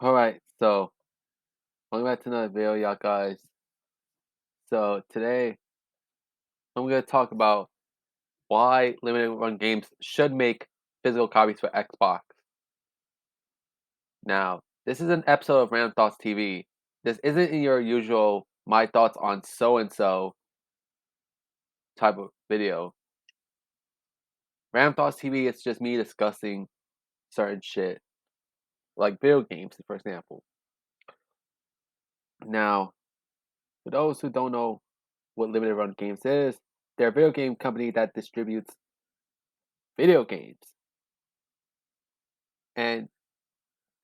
Alright, so welcome back to another video, y'all guys. So today I'm gonna talk about why limited run games should make physical copies for Xbox. Now, this is an episode of Random Thoughts TV. This isn't in your usual my thoughts on so and so type of video. Random Thoughts TV is just me discussing certain shit, like video games, for example. Now, for those who don't know what limited run games is, they're a video game company that distributes video games. And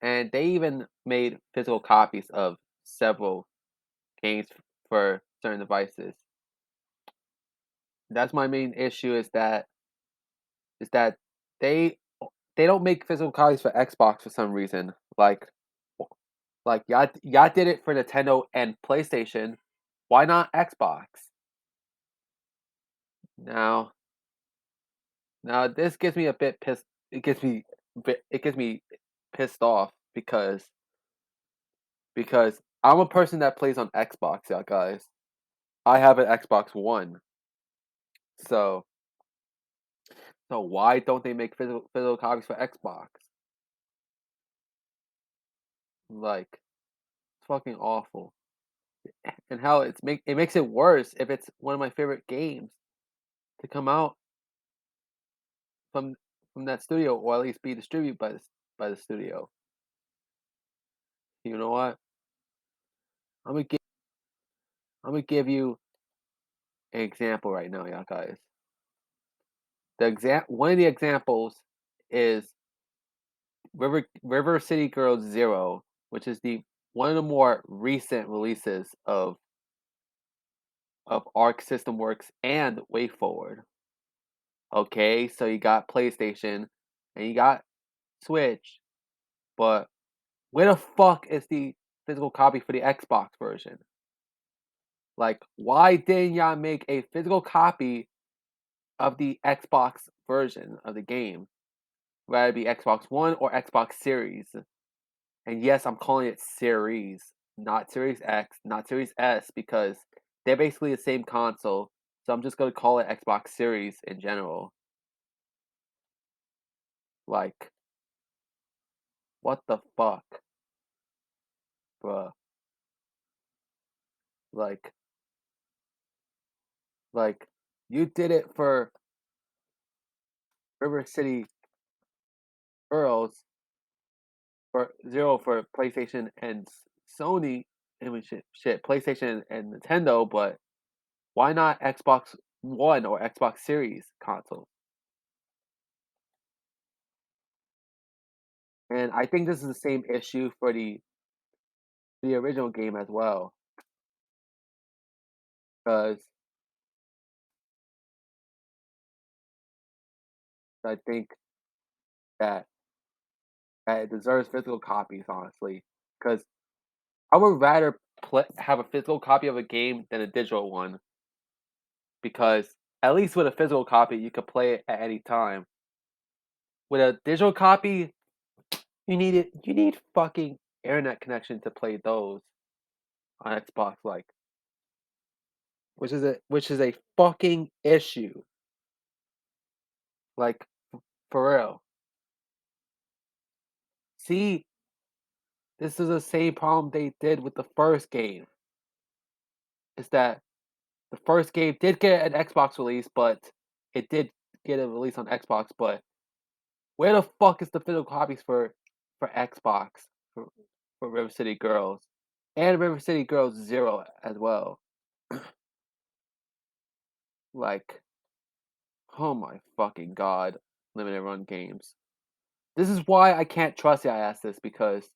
and they even made physical copies of several games for certain devices. That's my main issue is that they they don't make physical copies for Xbox for some reason. Like y'all did it for Nintendo and PlayStation. Why not Xbox? Now now this gets me a bit pissed. It gets me pissed off because I'm a person that plays on Xbox, y'all guys. I have an Xbox One. So so why don't they make physical copies for Xbox? Like, it's fucking awful. And how it makes it worse if it's one of my favorite games to come out from from that studio, or at least be distributed by the studio. You know what? I'm gonna give I'm gonna give you an example right now, y'all guys. One of the examples is River City Girls Zero, which is the one of the more recent releases of Arc System Works and WayForward. Okay, so you got PlayStation and you got Switch, but where the fuck is the physical copy for the Xbox version? Like, why didn't y'all make a physical copy of the Xbox version of the game? Whether it be Xbox One or Xbox Series. And yes, I'm calling it Series, not Series X, not Series S, because they're basically the same console. So I'm just gonna call it Xbox Series in general. Like, what the fuck, bruh? Like, like you did it for River City Girls for Zero for PlayStation and Sony. I mean, shit, PlayStation and Nintendo, but why not Xbox One or Xbox Series console? And I think this is the same issue for the original game as well, because I think that it deserves physical copies, honestly. Because I would rather have a physical copy of a game than a digital one, because at least with a physical copy, you could play it at any time. With a digital copy, you need fucking internet connection to play those on Xbox, like, which is a fucking issue. Like, for real. See, this is the same problem they did with the first game. Is that the first game did get an Xbox release, but it did get a release on Xbox, but where the fuck is the physical copies for Xbox for, for River City Girls and River City Girls Zero as well? Like, oh my fucking god, limited run games. This is why I can't trust y'all ass this because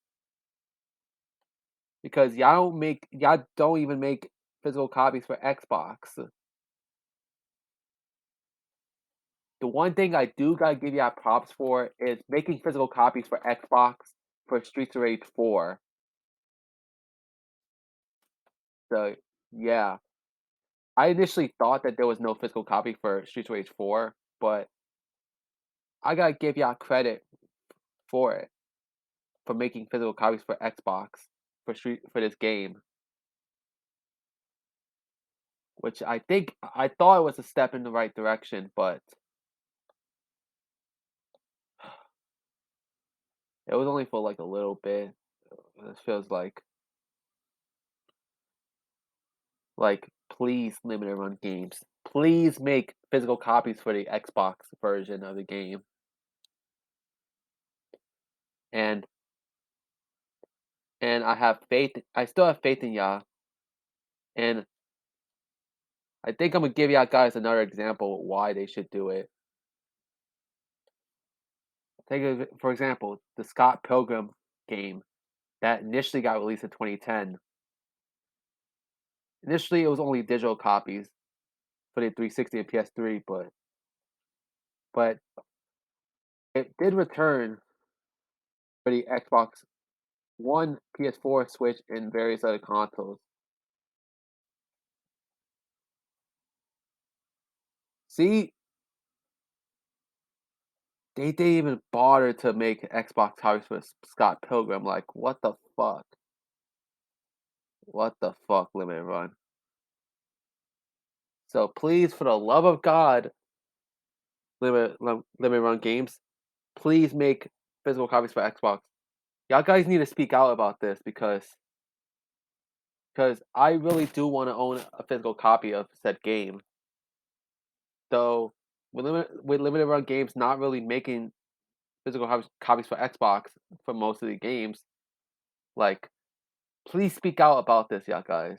y'all don't even make physical copies for Xbox. The one thing I do gotta give y'all props for is making physical copies for Xbox for Streets of Rage 4. So yeah, I initially thought that there was no physical copy for Streets of Rage 4, but I gotta give y'all credit for it. for making physical copies for Xbox for this game, which I thought it was a step in the right direction, but it was only for like a little bit. This feels like please limited run games. Please make physical copies for the Xbox version of the game. And I still have faith in y'all. And I think I'm gonna give y'all guys another example of why they should do it. For example, the Scott Pilgrim game that initially got released in 2010. Initially, it was only digital copies for the 360 and PS3, but it did return for the Xbox One, PS4, Switch, and various other consoles. See, they didn't even bother to make Xbox copies for Scott Pilgrim. Like, what the fuck? What the fuck, Limited Run? So please, for the love of God, Limited Run games, please make physical copies for Xbox. Y'all guys need to speak out about this because I really do want to own a physical copy of said game. Though with limited run games not really making physical copies for Xbox for most of the games, like please speak out about this, y'all guys,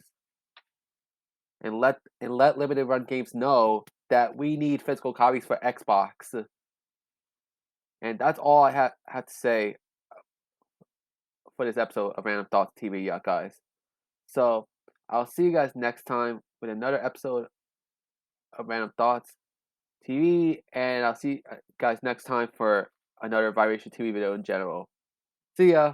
and let limited run games know that we need physical copies for Xbox. And that's all I had to say for this episode of Random Thoughts TV, y'all guys. So I'll see you guys next time with another episode of Random Thoughts TV, and I'll see you guys next time for another Vibration TV video in general. See ya!